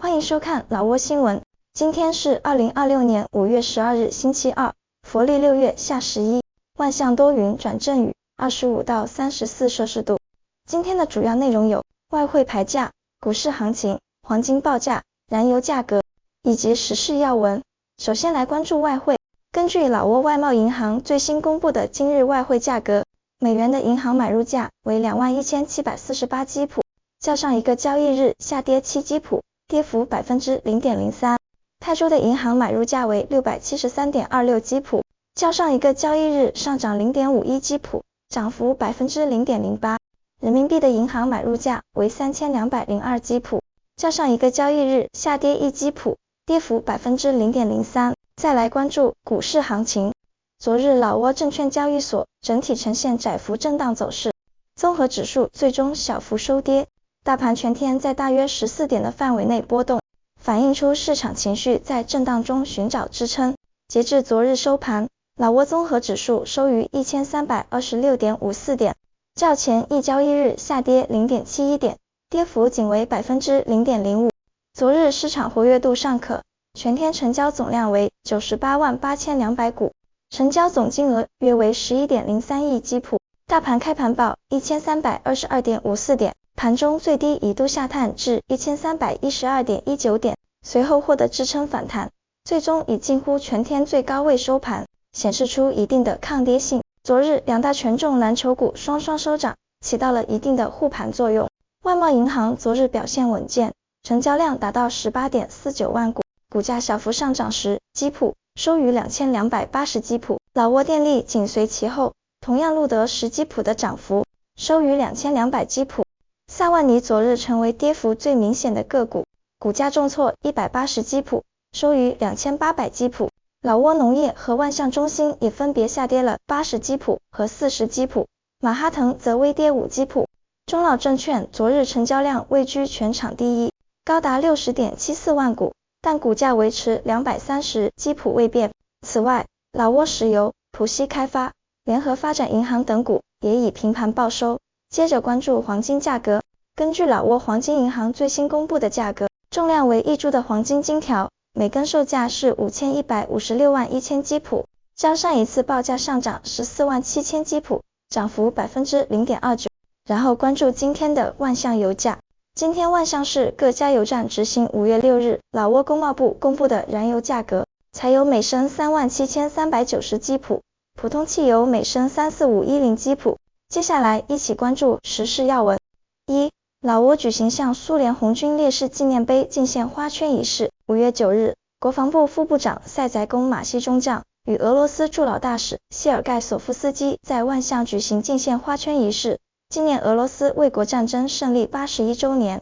欢迎收看老挝新闻。今天是2026年5月12日星期二，佛历6月下11，万象多云转阵雨，25到34摄氏度。今天的主要内容有外汇牌价、股市行情、黄金报价、燃油价格以及时事要闻。首先来关注外汇。根据老挝外贸银行最新公布的今日外汇价格，美元的银行买入价为21748基普，较上一个交易日下跌7基普，跌幅 0.03%。泰铢的银行买入价为673.26基普，较上一个交易日上涨 0.51基普，涨幅 0.08%。人民币的银行买入价为3202基普，较上一个交易日下跌1基普，跌幅 0.03%。再来关注股市行情。昨日老挝证券交易所整体呈现窄幅震荡走势，综合指数最终小幅收跌，大盘全天在大约14点的范围内波动，反映出市场情绪在震荡中寻找支撑。截至昨日收盘，老挝综合指数收于 1326.54 点，较前一交易日下跌 0.71 点，跌幅仅为 0.05%。昨日市场活跃度尚可，全天成交总量为988200股，成交总金额约为 11.03 亿基普。大盘开盘报 1322.54 点，盘中最低一度下探至 1312.19 点，随后获得支撑反弹，最终以近乎全天最高位收盘，显示出一定的抗跌性。昨日两大权重蓝筹股双双收涨，起到了一定的护盘作用。外贸银行昨日表现稳健，成交量达到 18.49 万股，股价小幅上涨10基普，收于2280基普。老挝电力紧随其后，同样录得10基普的涨幅，收于2200基普。萨万尼昨日成为跌幅最明显的个股，股价重挫180基普，收于2800基普。老挝农业和万象中心也分别下跌了80基普和40基普，马哈腾则微跌5基普。中老证券昨日成交量位居全场第一，高达 60.74 万股，但股价维持230基普未变。此外，老挝石油、浦西开发、联合发展银行等股也已平盘报收。接着关注黄金价格。根据老挝黄金银行最新公布的价格，重量为1铢的黄金金条每根售价是5156万1000基普，较上一次报价上涨14万7000基普，涨幅 0.29%。然后关注今天的万象油价。今天万象市各加油站执行5月6日老挝工贸部公布的燃油价格，柴油每升37390基普，普通汽油每升34510基普。接下来一起关注时事要闻。1. 老挝举行向苏联红军烈士纪念碑敬献花圈仪式。5月9日，国防部副部长塞载公马西中将与俄罗斯驻老大使谢尔盖索夫斯基在万象举行敬献花圈仪式，纪念俄罗斯卫国战争胜利81周年。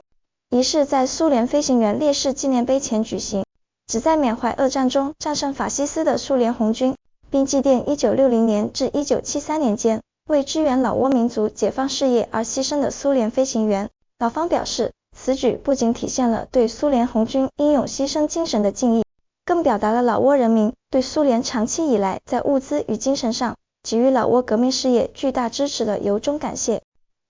仪式在苏联飞行员烈士纪念碑前举行，旨在缅怀二战中战胜法西斯的苏联红军，并祭奠1960年至1973年间为支援老挝民族解放事业而牺牲的苏联飞行员。老方表示，此举不仅体现了对苏联红军英勇牺牲精神的敬意，更表达了老挝人民对苏联长期以来在物资与精神上给予老挝革命事业巨大支持的由衷感谢。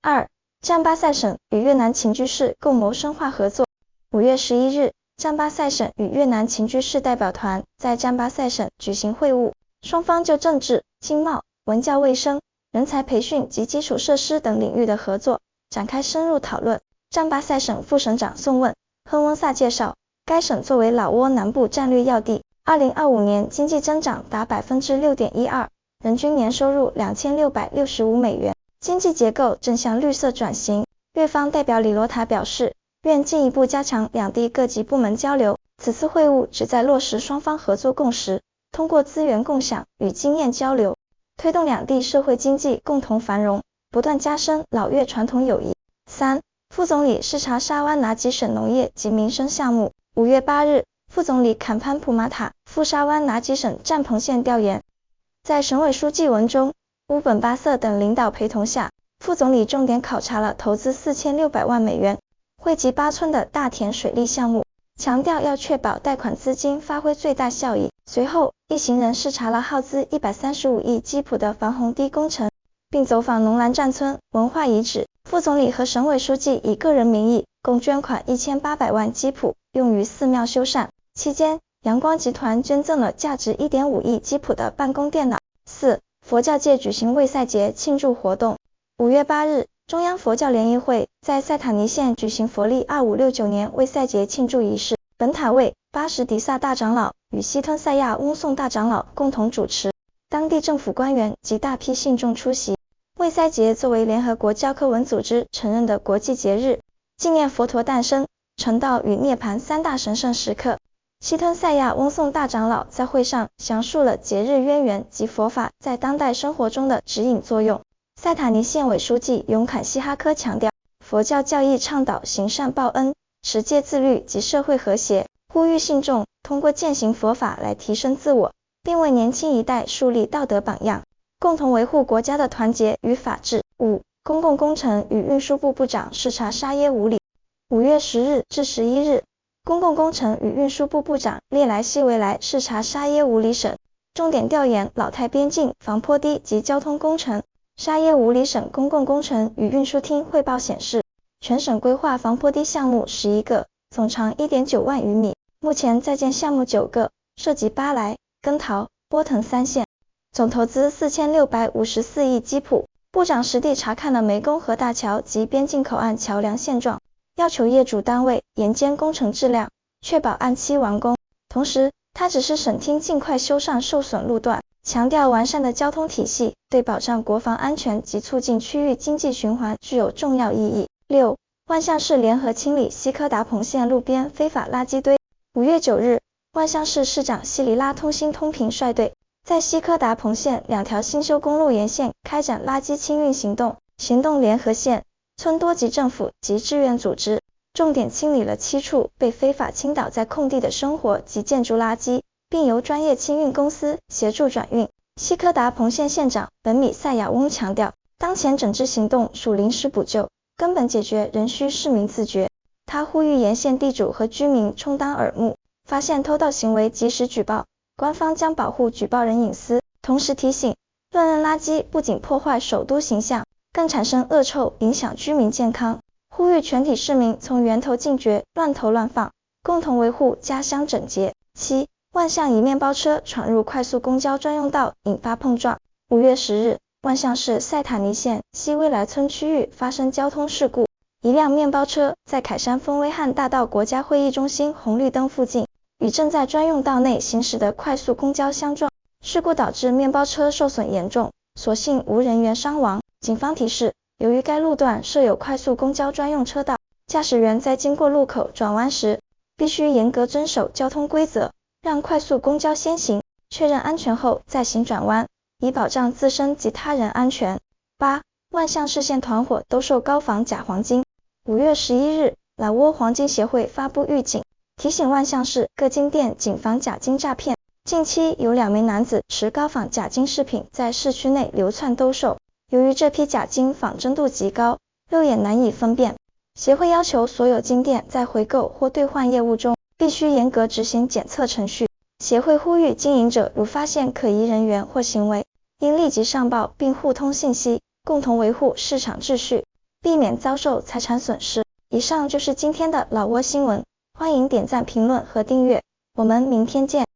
2. 占巴塞省与越南琴居市共谋深化合作。5月11日，占巴塞省与越南琴居市代表团在占巴塞省举行会晤，双方就政治、经贸、文教卫生、人才培训及基础设施等领域的合作展开深入讨论。占巴塞省副省长宋问亨温萨介绍，该省作为老挝南部战略要地，2025年经济增长达 6.12%， 人均年收入2665美元，经济结构正向绿色转型。越方代表李罗塔表示，愿进一步加强两地各级部门交流。此次会晤旨在落实双方合作共识，通过资源共享与经验交流，推动两地社会经济共同繁荣，不断加深老越传统友谊。3. 副总理视察沙湾拿吉省农业及民生项目。5月8日，副总理坎潘普马塔赴沙湾拿吉省占棚县调研，在省委书记文中、乌本巴瑟等领导陪同下，副总理重点考察了投资4600万美元惠及8村的大田水利项目，强调要确保贷款资金发挥最大效益。随后，一行人视察了耗资135亿基普的防洪堤工程，并走访农兰站村文化遗址。副总理和省委书记以个人名义共捐款1800万基普，用于寺庙修缮。期间，阳光集团捐赠了价值 1.5 亿吉普的办公电脑。4. 佛教界举行卫赛节庆祝活动。5月8日，中央佛教联谊会在塞塔尼县举行佛历2569年卫赛节庆祝仪式，本塔卫、巴什迪萨大长老与西吞赛亚翁颂大长老共同主持，当地政府官员及大批信众出席。卫赛节作为联合国教科文组织承认的国际节日，纪念佛陀诞生、成道与涅槃三大神圣时刻。西吞赛亚翁颂大长老在会上详述了节日渊源及佛法在当代生活中的指引作用。塞塔尼县委书记勇坎西哈科强调，佛教教义倡导行善报恩、持戒自律及社会和谐，呼吁信众通过践行佛法来提升自我，并为年轻一代树立道德榜样，共同维护国家的团结与法治。5. 公共工程与运输部部长视察沙耶五里。5月10日至11日，公共工程与运输部部长列莱西维莱视察沙耶五里省，重点调研老泰边境防坡堤及交通工程。沙耶五里省公共工程与运输厅汇报显示，全省规划防坡堤项目11个，总长 1.9 万余米，目前在建项目9个，涉及巴莱、根陶、波腾3县，总投资4654亿基普。部长实地查看了湄公河大桥及边境口岸桥梁现状，要求业主单位严监工程质量，确保按期完工。同时，他指示省厅尽快修缮受损路段，强调完善的交通体系对保障国防安全及促进区域经济循环具有重要意义。6. 万象市联合清理西科达蓬线路边非法垃圾堆。5月9日，万象市市长希里拉通新通平率队，在西科达蓬线2条新修公路沿线开展垃圾清运行动，行动联合县、村多级政府及志愿组织，重点清理了7处被非法倾倒在空地的生活及建筑垃圾，并由专业清运公司协助转运。西科达蓬县县长本米塞亚翁强调，当前整治行动属临时补救，根本解决仍需市民自觉。他呼吁沿线地主和居民充当耳目，发现偷盗行为及时举报，官方将保护举报人隐私。同时提醒，乱扔垃圾不仅破坏首都形象，更产生恶臭，影响居民健康。呼吁全体市民从源头禁绝乱投乱放，共同维护家乡整洁。7. 万象一面包车闯入快速公交专用道，引发碰撞。5月10日，万象市塞塔尼县西威莱村区域发生交通事故，一辆面包车在凯山丰威汉大道国家会议中心红绿灯附近，与正在专用道内行驶的快速公交相撞，事故导致面包车受损严重，所幸无人员伤亡。警方提示，由于该路段设有快速公交专用车道，驾驶员在经过路口转弯时，必须严格遵守交通规则，让快速公交先行，确认安全后再行转弯，以保障自身及他人安全。8. 万象市县团伙兜售高仿假黄金。5月11日，老挝黄金协会发布预警，提醒万象市各金店谨防假金诈骗。近期有2名男子持高仿假金饰品在市区内流窜兜售，由于这批假金仿真度极高，肉眼难以分辨，协会要求所有金店在回购或兑换业务中必须严格执行检测程序。协会呼吁经营者如发现可疑人员或行为，应立即上报并互通信息，共同维护市场秩序，避免遭受财产损失。以上就是今天的老挝新闻，欢迎点赞、评论和订阅，我们明天见。